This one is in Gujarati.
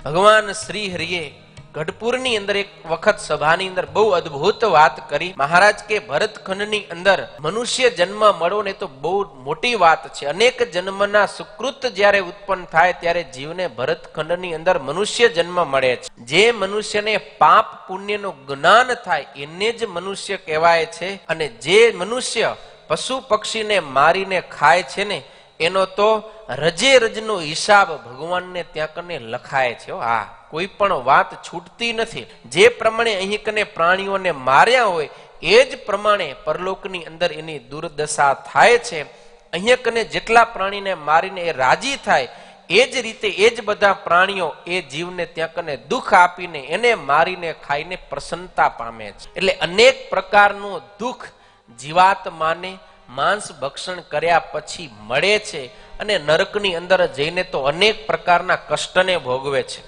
ભગવાન શ્રી હરિએ ગઢપુરની અંદર એક વખત સભાની અંદર બહુ અદ્ભુત વાત કરી. મહારાજ કે ભરતખંડની અંદર મનુષ્ય જન્મ મળો ને તો બહુ મોટી વાત છે. અનેક જન્મના સુકૃત જ્યારે ઉત્પન્ન થાય ત્યારે જીવને ભરતખંડની અંદર મનુષ્ય જન્મ મળે છે. જે મનુષ્યને પાપ પુણ્યનું જ્ઞાન થાય એને જ મનુષ્ય કહેવાય છે. અને જે મનુષ્ય પશુ પક્ષીને મારીને ખાય છે ને એનો તો રજે રજનો હિસાબ ભગવાનને ત્યાં કને લખાય છે. હા, કોઈ પણ વાત છૂટતી નથી. જે પ્રમાણે અહીં કને પ્રાણીઓને માર્યા હોય એ જ પ્રમાણે પરલોકની અંદર એની દુર્દશા થાય છે. અહીંયા કને જેટલા પ્રાણીને મારીને એ રાજી થાય એ જ રીતે એ જ બધા પ્રાણીઓ એ જીવને ત્યાં કને દુઃખ આપીને એને મારીને ખાઈને પ્રસન્નતા પામે છે. એટલે અનેક પ્રકારનું દુઃખ જીવાત્માને માંસ ભક્ષણ કર્યા પછી મળે છે અને નરકની અંદર જઈને તો અનેક પ્રકારના કષ્ટને ભોગવે છે.